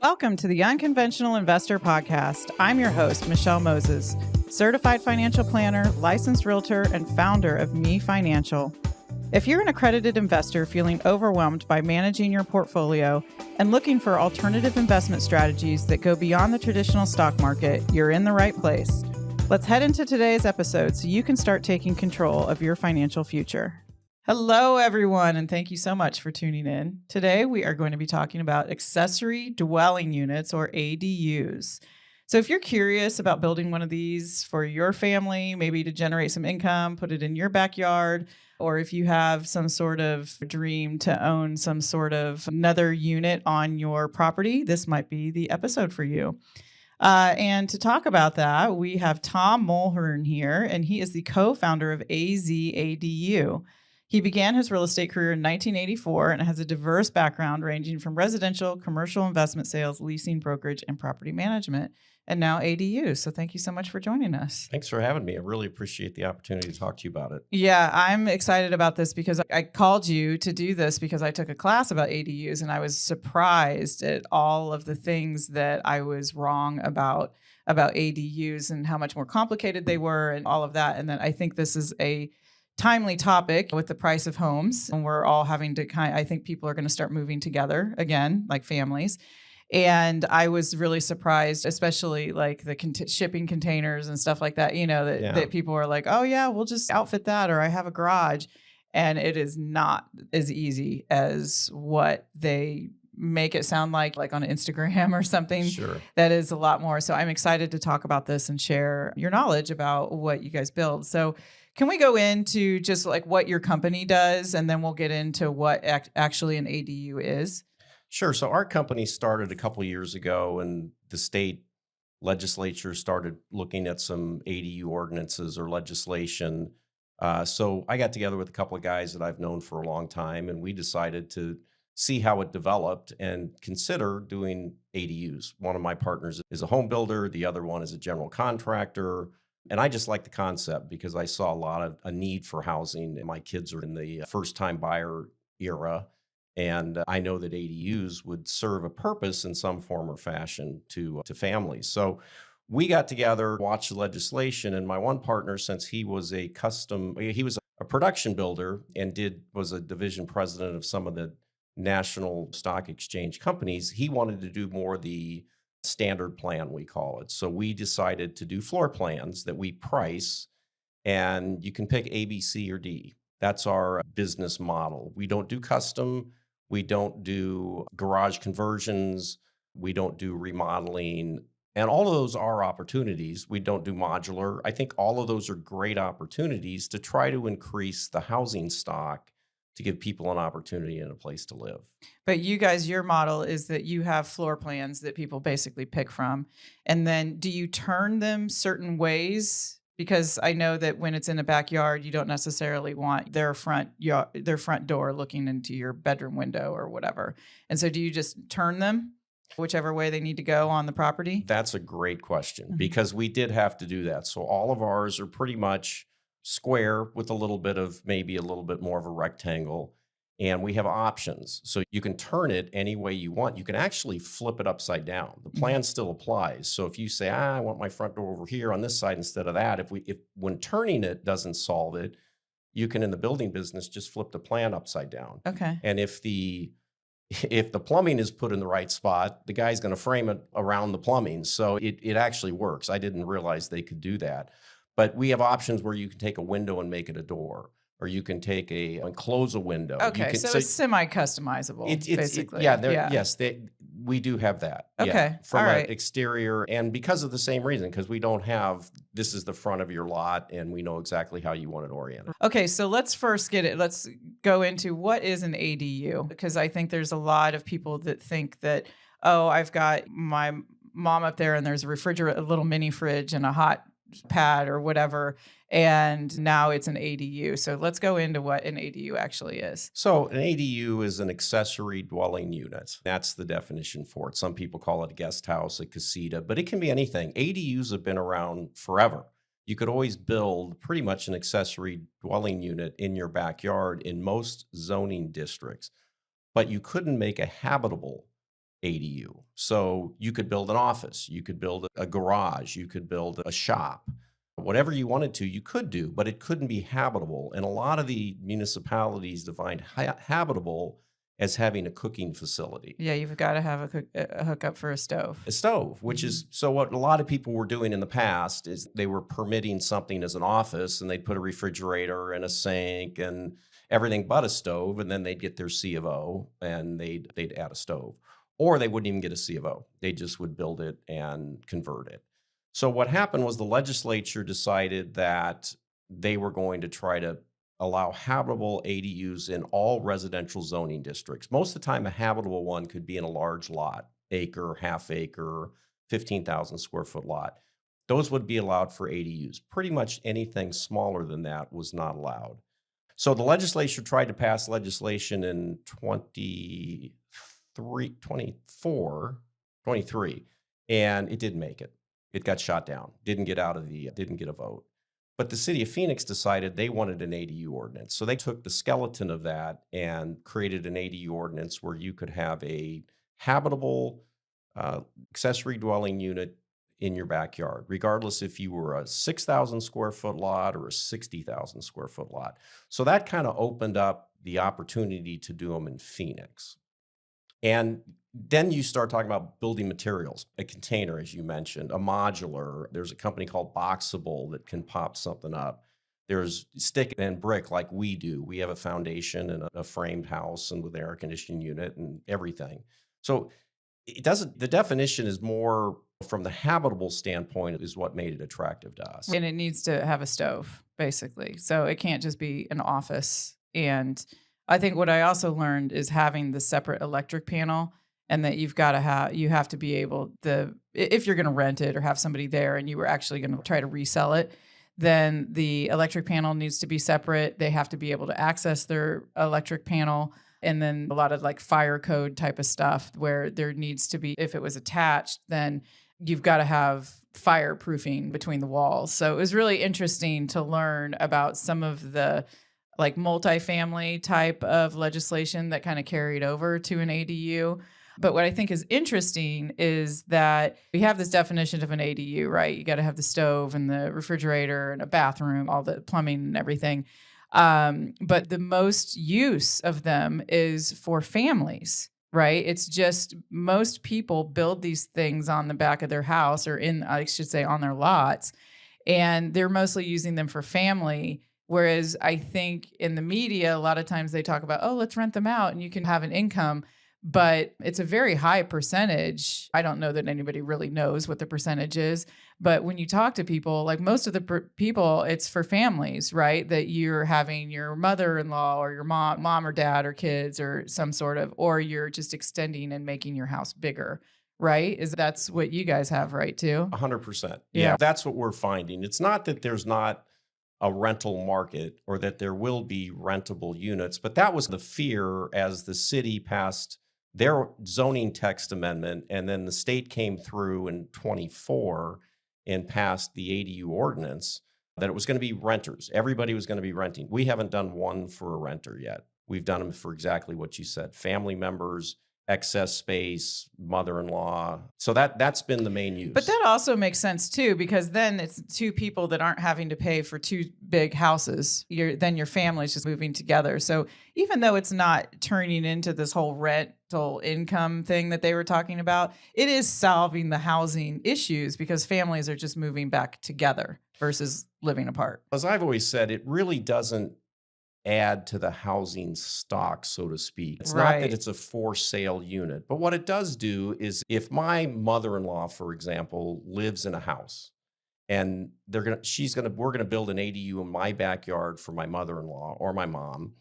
Welcome to the Unconventional Investor Podcast. I'm your host, Michelle Moses, certified financial planner, licensed realtor, and founder of Me Financial. If you're an accredited investor feeling overwhelmed by managing your portfolio and looking for alternative investment strategies that go beyond the traditional stock market, you're in the right place. Let's head into today's episode so you can start taking control of your financial future. Hello, everyone, and thank you so much for tuning in. Today, we are going to be talking about accessory dwelling units, or ADUs. So if you're curious about building one of these for your family, maybe to generate some income, put it in your backyard, or if you have some sort of dream to own some sort of another unit on your property, this might be the episode for you. And to talk about that, we have Tom Mulhern here, and he is the co-founder of AzADU. He began his real estate career in 1984 and has a diverse background ranging from residential, commercial investment sales, leasing, brokerage, and property management, and now ADU. So thank you so much for joining us. Thanks for having me. I really appreciate the opportunity to talk to you about it. Yeah, I'm excited about this because I called you to do this because I took a class about ADUs and I was surprised at all of the things that I was wrong about ADUs and how much more complicated they were and all of that. And then I think this is a timely topic with the price of homes, and we're all having to I think people are going to start moving together again, like families. And I was really surprised, especially like the shipping containers and stuff like that, that people are like, oh yeah, we'll just outfit that, or I have a garage. And it is not as easy as what they make it sound like on Instagram or something. Sure. That is a lot more. So I'm excited to talk about this and share your knowledge about what you guys build. So can we go into just like what your company does, and then we'll get into what actually an ADU is? Sure. So our company started a couple of years ago, and the state legislature started looking at some ADU ordinances or legislation. So I got together with a couple of guys that I've known for a long time, and we decided to see how it developed and consider doing ADUs. One of my partners is a home builder. The other one is a general contractor. And I just like the concept because I saw a need for housing. And my kids are in the first-time buyer era. And I know that ADUs would serve a purpose in some form or fashion to families. So we got together, watched the legislation, and my one partner, since he was a production builder and was a division president of some of the national stock exchange companies, he wanted to do more the standard plan, we call it. So we decided to do floor plans that we price, and you can pick A, B, C, or D. That's our business model. We don't do custom. We don't do garage conversions. We don't do remodeling. And all of those are opportunities. We don't do modular. I think all of those are great opportunities to try to increase the housing stock to give people an opportunity and a place to live. But you guys, your model is that you have floor plans that people basically pick from. And then do you turn them certain ways? Because I know that when it's in a backyard, you don't necessarily want their front door looking into your bedroom window or whatever. And so do you just turn them whichever way they need to go on the property? That's a great question, because we did have to do that. So all of ours are pretty much square with maybe a little bit more of a rectangle. And we have options. So you can turn it any way you want. You can actually flip it upside down. The plan still applies. So if you say, I want my front door over here on this side instead of that, if when turning it doesn't solve it, you can, in the building business, just flip the plan upside down. Okay. And if the plumbing is put in the right spot, the guy's going to frame it around the plumbing. So it actually works. I didn't realize they could do that. But we have options where you can take a window and make it a door, or you can take and close a window. Okay, so it's semi-customizable, basically. Yes, we do have that. Okay, from all right. an exterior, and because of the same reason, because we don't have, this is the front of your lot, and we know exactly how you want it oriented. Okay, so let's go into what is an ADU, because I think there's a lot of people that think that, oh, I've got my mom up there and there's a refrigerator, a little mini fridge and a hot pad or whatever, and now it's an ADU. So let's go into what an ADU actually is. So an ADU is an accessory dwelling unit. That's the definition for it. Some people call it a guest house, a casita, but it can be anything. ADUs have been around forever. You could always build pretty much an accessory dwelling unit in your backyard in most zoning districts, but you couldn't make a habitable ADU. So you could build an office, you could build a garage, you could build a shop. Whatever you wanted to, you could do, but it couldn't be habitable. And a lot of the municipalities defined habitable as having a cooking facility. Yeah, you've got to have a hookup for a stove. A stove, which is so what a lot of people were doing in the past is they were permitting something as an office and they'd put a refrigerator and a sink and everything but a stove, and then they'd get their C of O and they'd add a stove. Or they wouldn't even get a C of O. They just would build it and convert it. So what happened was the legislature decided that they were going to try to allow habitable ADUs in all residential zoning districts. Most of the time, a habitable one could be in a large lot, acre, half acre, 15,000 square foot lot. Those would be allowed for ADUs. Pretty much anything smaller than that was not allowed. So the legislature tried to pass legislation in 23, and it didn't make it. It got shot down. Didn't get a vote. But the city of Phoenix decided they wanted an ADU ordinance. So they took the skeleton of that and created an ADU ordinance where you could have a habitable accessory dwelling unit in your backyard, regardless if you were a 6,000 square foot lot or a 60,000 square foot lot. So that kind of opened up the opportunity to do them in Phoenix. And then you start talking about building materials, a container, as you mentioned, a modular. There's a company called Boxable that can pop something up. There's stick and brick like we do. We have a foundation and a framed house and with an air conditioning unit and everything. So the definition is more from the habitable standpoint is what made it attractive to us. And it needs to have a stove, basically. So it can't just be an office. And I think what I also learned is having the separate electric panel, and that you have to be able if you're going to rent it or have somebody there and you were actually going to try to resell it, then the electric panel needs to be separate. They have to be able to access their electric panel. And then a lot of like fire code type of stuff where there needs to be, if it was attached, then you've got to have fireproofing between the walls. So it was really interesting to learn about some of the like multifamily type of legislation that kind of carried over to an ADU. But what I think is interesting is that we have this definition of an ADU, right? You got to have the stove and the refrigerator and a bathroom, all the plumbing and everything. But the most use of them is for families, right? It's just most people build these things on the back of their house or I should say on their lots, and they're mostly using them for family. Whereas I think in the media, a lot of times they talk about, oh, let's rent them out and you can have an income. But it's a very high percentage. I don't know that anybody really knows what the percentage is. But when you talk to people, like most of the people, it's for families, right? That you're having your mother-in-law or your mom or dad or kids or some sort of, or you're just extending and making your house bigger, right? That's what you guys have, right, too? 100%. Yeah, that's what we're finding. It's not that there's not a rental market or that there will be rentable units, but that was the fear as the city passed their zoning text amendment, and then the state came through in 24 and passed the ADU ordinance, that it was going to be renters. Everybody was going to be renting. We haven't done one for a renter yet. We've done them for exactly what you said, family members, excess space, mother-in-law. So that's been the main use. But that also makes sense too, because then it's two people that aren't having to pay for two big houses. Then your family's just moving together. So even though it's not turning into this whole rental income thing that they were talking about, it is solving the housing issues because families are just moving back together versus living apart. As I've always said, it really doesn't add to the housing stock, so to speak. It's not that it's a for sale unit, but what it does do is if my mother-in-law, for example, lives in a house and we're going to build an ADU in my backyard for my mother-in-law or my mom,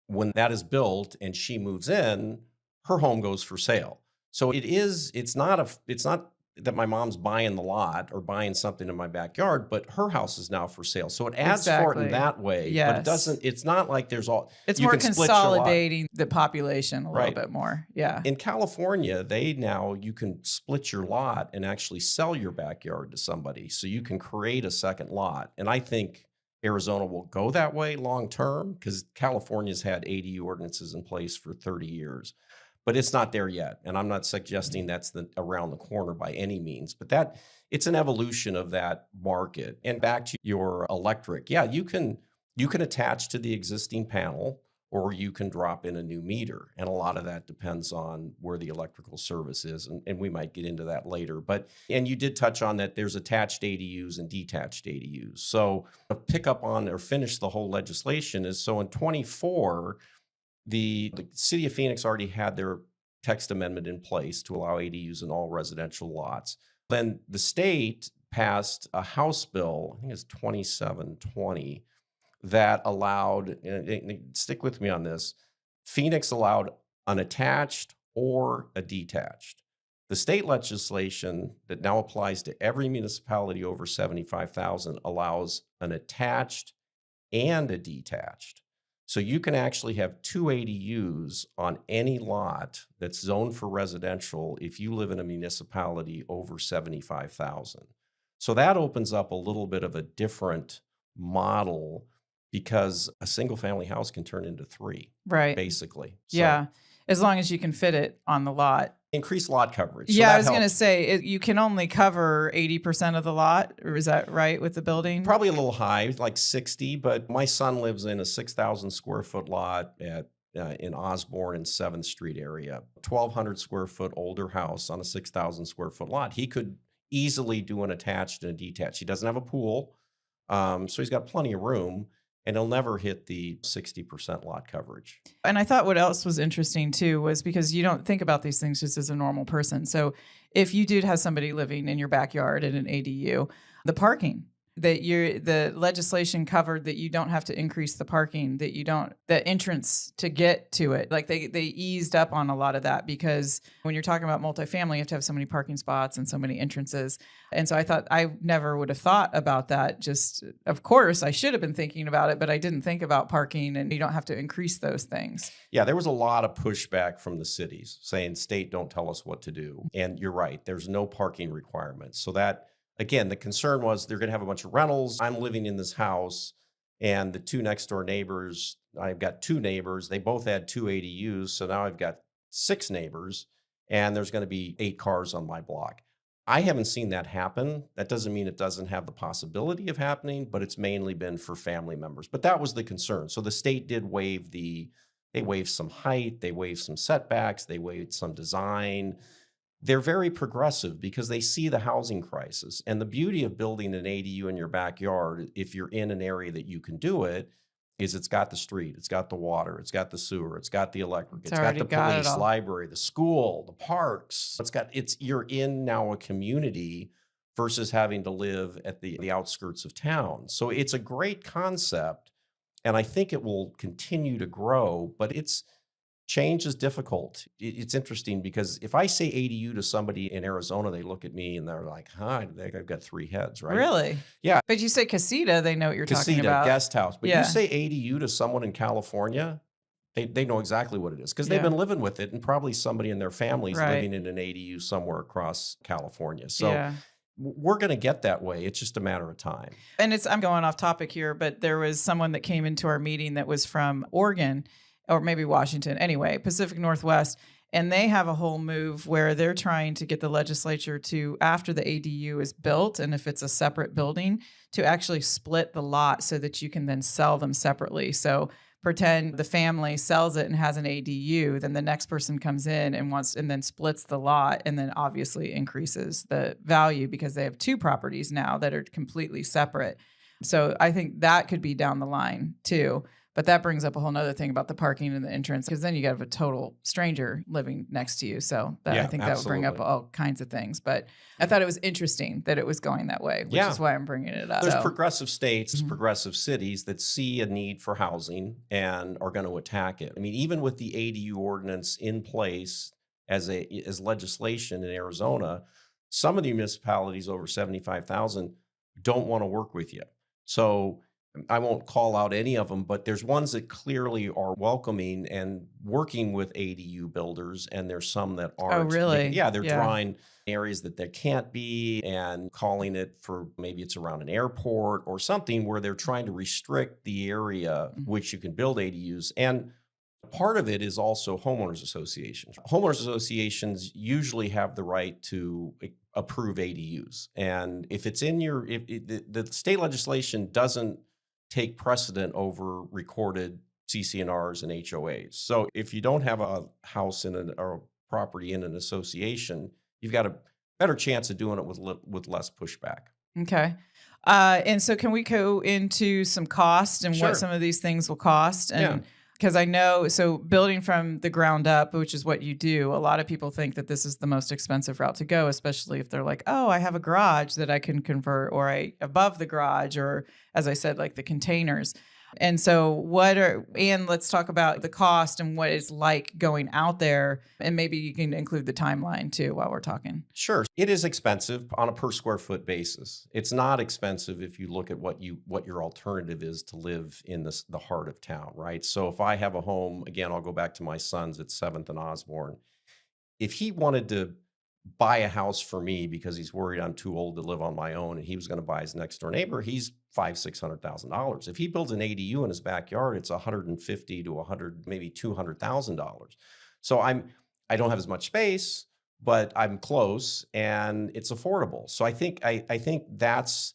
when that is built and she moves in, her home goes for sale. So it's not that my mom's buying the lot or buying something in my backyard, but her house is now for sale. So it adds for it in that way, but it's not like it's more consolidating the population a little bit more. Yeah. In California, you can split your lot and actually sell your backyard to somebody. So you can create a second lot. And I think Arizona will go that way long term because California's had ADU ordinances in place for 30 years. but it's not there yet. And I'm not suggesting that's around the corner by any means, but it's an evolution of that market. And back to your electric, yeah, you can attach to the existing panel, or you can drop in a new meter. And a lot of that depends on where the electrical service is. And we might get into that later. And you did touch on that there's attached ADUs and detached ADUs. So to pick up on or finish the whole legislation is, so in 24, the city of Phoenix already had their text amendment in place to allow ADUs in all residential lots. Then the state passed a House bill, I think it's 2720, that allowed, and stick with me on this, Phoenix allowed an attached or a detached. The state legislation that now applies to every municipality over 75,000 allows an attached and a detached. So you can actually have two ADUs on any lot that's zoned for residential if you live in a municipality over 75,000. So that opens up a little bit of a different model, because a single family house can turn into three, Right. basically. So Yeah. As long as you can fit it on the lot. increase lot coverage. So Yeah, I that was going to helps. say you can only cover 80% of the lot, or is that right with the building? Probably a little high, like 60, but my son lives in a 6,000 square foot lot in Osborne and 7th Street area, 1,200 square foot older house on a 6,000 square foot lot. He could easily do an attached and a detached. He doesn't have a pool, so he's got plenty of room, and he'll never hit the 60% lot coverage. And I thought what else was interesting too was because you don't think about these things just as a normal person. So if you did have somebody living in your backyard in an ADU, the parking that the legislation covered that you don't have to increase the parking, that you don't, the entrance to get to it. Like they eased up on a lot of that, because when you're talking about multifamily, you have to have so many parking spots and so many entrances. And so I thought, I never would have thought about that. Just, of course, I should have been thinking about it, but I didn't think about parking, and you don't have to increase those things. Yeah, there was a lot of pushback from the cities saying, state, don't tell us what to do. And you're right, there's no parking requirements. So that, again, the concern was they're going to have a bunch of rentals. I'm living in this house, and the two next door neighbors, I've got two neighbors. They both had two ADUs. So now I've got 6 neighbors, and there's going to be 8 cars on my block. I haven't seen that happen. That doesn't mean it doesn't have the possibility of happening, but it's mainly been for family members. But that was the concern. So the state did they waived some height, they waived some setbacks, they waived some design. They're very progressive because they see the housing crisis. And the beauty of building an ADU in your backyard, if you're in an area that you can do it, is it's got the street, it's got the water, it's got the sewer, it's got the electric, it's got the police, library, the school, the parks. You're in now a community versus having to live at the outskirts of town. So it's a great concept, and I think it will continue to grow, but change is difficult. It's interesting because if I say ADU to somebody in Arizona, they look at me and they're like, huh, I've got 3 heads, right? Really? Yeah. But you say casita, they know what you're talking Casita, about. guest house. But Yeah. you say ADU to someone in California, they know exactly what it is because they've Yeah. been living with it, and probably somebody in their family's Right. living in an ADU somewhere across California. So Yeah. we're going to get that way. It's just a matter of time. And I'm going off topic here, but there was someone that came into our meeting that was from Oregon, or maybe Washington, anyway, Pacific Northwest. And they have a whole move where they're trying to get the legislature to, after the ADU is built, and if it's a separate building, to actually split the lot so that you can then sell them separately. So pretend the family sells it and has an ADU, then the next person comes in and then splits the lot, and then obviously increases the value because they have 2 properties now that are completely separate. So I think that could be down the line too. But that brings up a whole nother thing about the parking and the entrance, because then you got a total stranger living next to you. So I think that would bring up all kinds of things. But I thought it was interesting that it was going that way, which is why I'm bringing it up. There's progressive states, progressive cities that see a need for housing and are going to attack it. I mean, even with the ADU ordinance in place as legislation in Arizona, some of the municipalities over 75,000 don't want to work with you. So I won't call out any of them, but there's ones that clearly are welcoming and working with ADU builders, and there's some that aren't. Oh, really? Yeah, they're drawing areas that there can't be and calling it for, maybe it's around an airport or something, where they're trying to restrict the area which you can build ADUs. And Part of it is also homeowners associations. Homeowners associations usually have the right to approve ADUs. And if it's in your, if the state legislation doesn't take precedent over recorded CCNRs and HOAs. So if you don't have a house or a property in an association, you've got a better chance of doing it with less pushback. Okay. And so can we go into some cost and Sure. what some of these things will cost? And because I know, so building from the ground up, which is what you do, a lot of people think that this is the most expensive route to go, especially if they're like, oh, I have a garage that I can convert, or above the garage, or as I said, like the containers. And so and let's talk about the cost and what it's like going out there. And maybe you can include the timeline too while we're talking. Sure. It is expensive on a per square foot basis. It's not expensive if you look at what your alternative is to live in the heart of town, right? So if I have a home, again, I'll go back to my son's at 7th and Osborne. If he wanted to buy a house for me because he's worried I'm too old to live on my own and he was going to buy his next door neighbor, he's $500,000-$600,000. If he builds an ADU in his backyard, it's $150,000 to $100,000, maybe $200,000. So I don't have as much space, but I'm close and it's affordable. So I think that's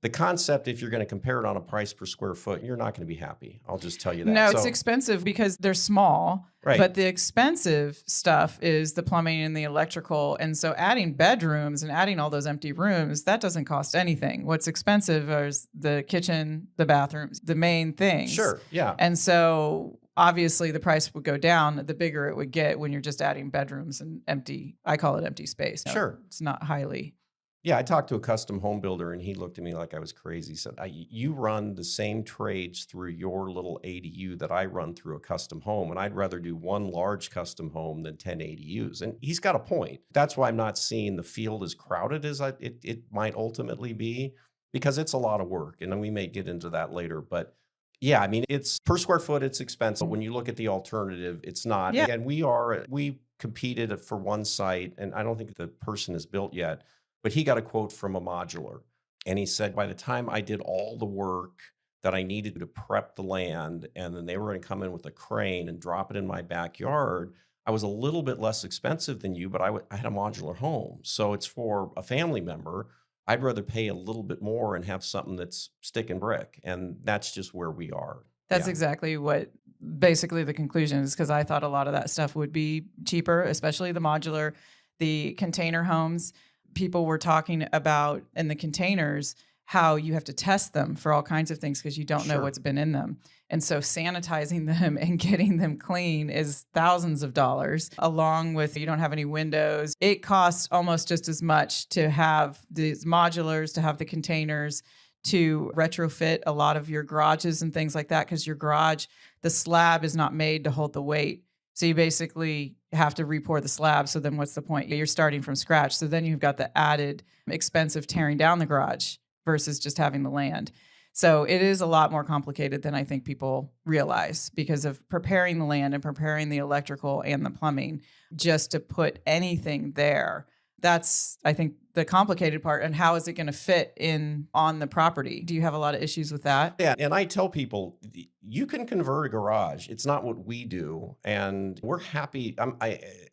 the concept. If you're going to compare it on a price per square foot, you're not going to be happy. I'll just tell you that. No, it's expensive because they're small, right? But the expensive stuff is the plumbing and the electrical. And so adding bedrooms and adding all those empty rooms, that doesn't cost anything. What's expensive is the kitchen, the bathrooms, the main things. Sure, yeah. And so obviously the price would go down the bigger it would get when you're just adding bedrooms and empty, I call it empty space. Sure. It's not highly. Yeah, I talked to a custom home builder and he looked at me like I was crazy. He said, you run the same trades through your little ADU that I run through a custom home, and I'd rather do one large custom home than 10 ADUs. And he's got a point. That's why I'm not seeing the field as crowded as it might ultimately be, because it's a lot of work. And then we may get into that later. But yeah, I mean, it's per square foot, it's expensive. When you look at the alternative, it's not. Yeah. And we competed for one site, and I don't think the person is built yet. But he got a quote from a modular, and he said, by the time I did all the work that I needed to prep the land, and then they were going to come in with a crane and drop it in my backyard, I was a little bit less expensive than you, but I had a modular home. So it's for a family member. I'd rather pay a little bit more and have something that's stick and brick. And that's just where we are. That's exactly what basically the conclusion is, because I thought a lot of that stuff would be cheaper, especially the modular, the container homes. People were talking about in the containers how you have to test them for all kinds of things because you don't know what's been in them. And so sanitizing them and getting them clean is thousands of dollars, along with you don't have any windows. It costs almost just as much to have these modulars, to have the containers, to retrofit a lot of your garages and things like that, because your garage, the slab is not made to hold the weight. So you basically have to re-pour the slab. So then what's the point? You're starting from scratch. So then you've got the added expense of tearing down the garage versus just having the land. So it is a lot more complicated than I think people realize because of preparing the land and preparing the electrical and the plumbing just to put anything there. That's, I think, the complicated part. And how is it going to fit in on the property? Do you have a lot of issues with that? Yeah. And I tell people, you can convert a garage. It's not what we do. And we're happy.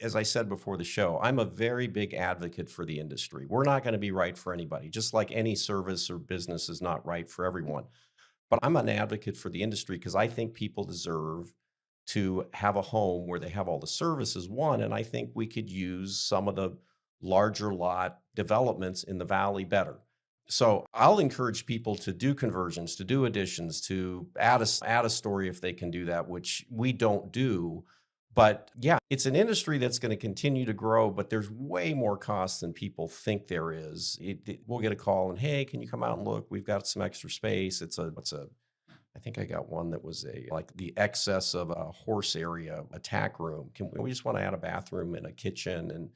As I said before the show, I'm a very big advocate for the industry. We're not going to be right for anybody, just like any service or business is not right for everyone. But I'm an advocate for the industry because I think people deserve to have a home where they have all the services, one. And I think we could use some of the larger lot developments in the valley better. So I'll encourage people to do conversions, to do additions, to add a story if they can do that, which we don't do. But yeah, it's an industry that's going to continue to grow, but there's way more costs than people think there is. We'll get a call and, hey, can you come out and look? We've got some extra space. I think I got one that was like the excess of a horse area, a tack room. We just want to add a bathroom and a kitchen, and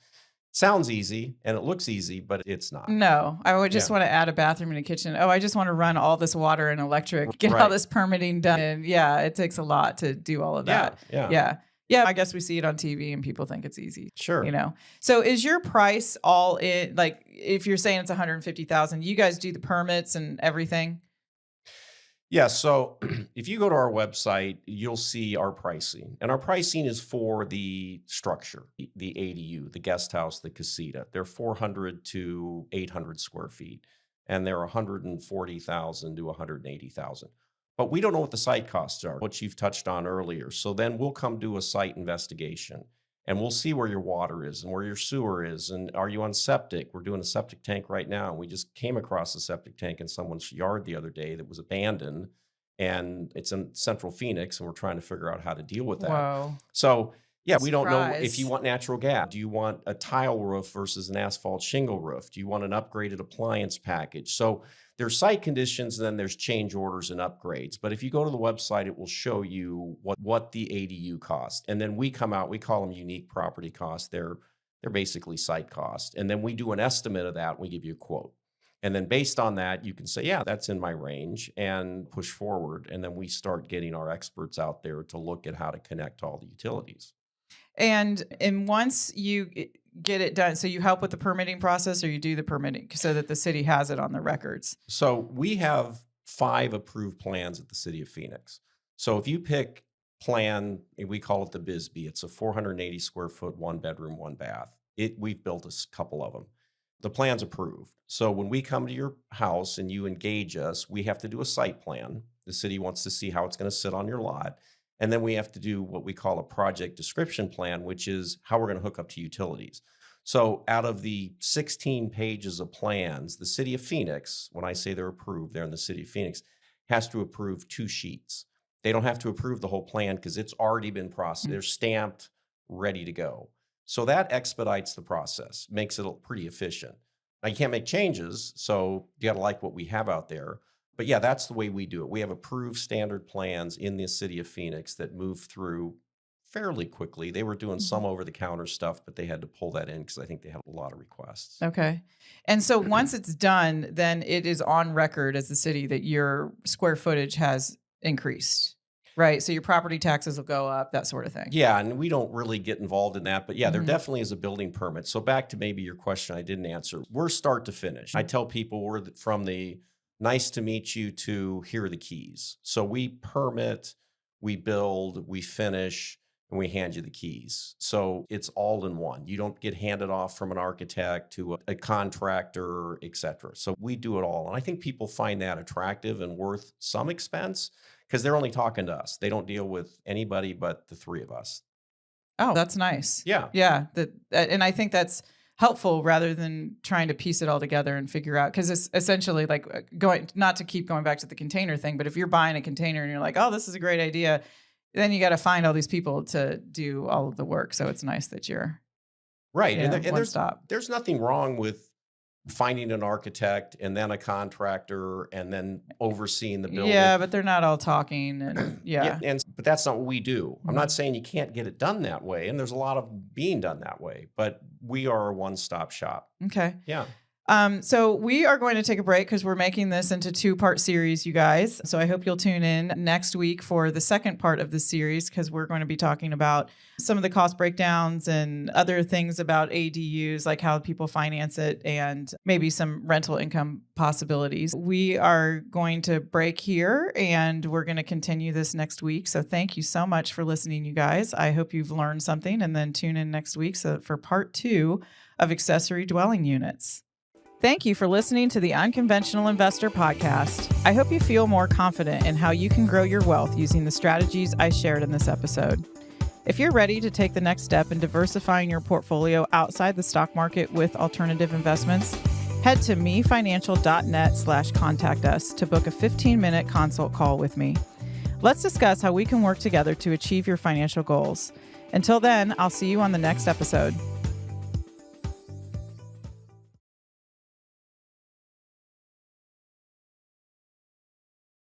sounds easy and it looks easy, but it's not. No, I would just want to add a bathroom and a kitchen. Oh, I just want to run all this water and electric, get all this permitting done. And yeah, it takes a lot to do all of that. Yeah. I guess we see it on TV and people think it's easy. Sure. You know, so is your price all in, like if you're saying it's $150,000, you guys do the permits and everything? Yeah, so if you go to our website, you'll see our pricing. And our pricing is for the structure, the ADU, the guest house, the casita. They're 400 to 800 square feet, and they're 140,000 to 180,000. But we don't know what the site costs are, what you've touched on earlier. So then we'll come do a site investigation and we'll see where your water is and where your sewer is. And are you on septic? We're doing a septic tank right now. We just came across a septic tank in someone's yard the other day that was abandoned, and it's in central Phoenix, and we're trying to figure out how to deal with that. Whoa. So, yeah, we don't know if Surprise. you want natural gas. Do you want a tile roof versus an asphalt shingle roof? Do you want an upgraded appliance package? So there's site conditions, and then there's change orders and upgrades. But if you go to the website, it will show you what the ADU cost. And then we come out, we call them unique property costs. They're basically site cost. And then we do an estimate of that, and we give you a quote. And then based on that, you can say, yeah, that's in my range, and push forward. And then we start getting our experts out there to look at how to connect all the utilities. And once you get it done, so you help with the permitting process, or you do the permitting so that the city has it on the records? So we have 5 approved plans at the city of Phoenix. So if you pick plan, we call it the Bisbee, it's a 480 square foot, 1 bedroom, 1 bath. We've built a couple of them. The plan's approved. So when we come to your house and you engage us, we have to do a site plan. The city wants to see how it's going to sit on your lot. And then we have to do what we call a project description plan, which is how we're going to hook up to utilities. So out of the 16 pages of plans, the city of Phoenix, when I say they're approved, they're in the city of Phoenix, has to approve 2 sheets. They don't have to approve the whole plan because it's already been processed. They're stamped, ready to go. So that expedites the process, makes it pretty efficient. Now, you can't make changes, so you got to like what we have out there. But yeah, that's the way we do it. We have approved standard plans in the city of Phoenix that move through fairly quickly. They were doing some over-the-counter stuff, but they had to pull that in because I think they had a lot of requests. Okay. And so once it's done, then it is on record as the city that your square footage has increased, right? So your property taxes will go up, that sort of thing. Yeah, and we don't really get involved in that, but yeah, there definitely is a building permit. So back to maybe your question I didn't answer. We're start to finish. I tell people we're from the nice to meet you to here are the keys. So we permit, we build, we finish, and we hand you the keys. So it's all in one. You don't get handed off from an architect to a contractor, et cetera. So we do it all. And I think people find that attractive and worth some expense because they're only talking to us. They don't deal with anybody but the 3 of us. Oh, that's nice. Yeah. Yeah. And I think that's helpful rather than trying to piece it all together and figure out, because it's essentially like not to keep going back to the container thing, but if you're buying a container and you're like, oh, this is a great idea, then you got to find all these people to do all of the work. So it's nice that you're right. Yeah, And there's nothing wrong with finding an architect and then a contractor and then overseeing the building. Yeah, but they're not all talking and but that's not what we do. I'm not saying you can't get it done that way, and there's a lot of being done that way, but we are a one-stop shop. Okay. Yeah. So we are going to take a break because we're making this into 2-part series, you guys. So I hope you'll tune in next week for the second part of the series, because we're going to be talking about some of the cost breakdowns and other things about ADUs, like how people finance it and maybe some rental income possibilities. We are going to break here and we're going to continue this next week. So thank you so much for listening, you guys. I hope you've learned something, and then tune in next week for part 2 of Accessory Dwelling Units. Thank you for listening to the Unconventional Investor Podcast. I hope you feel more confident in how you can grow your wealth using the strategies I shared in this episode. If you're ready to take the next step in diversifying your portfolio outside the stock market with alternative investments, head to mefinancial.net/contact us to book a 15-minute consult call with me. Let's discuss how we can work together to achieve your financial goals. Until then, I'll see you on the next episode.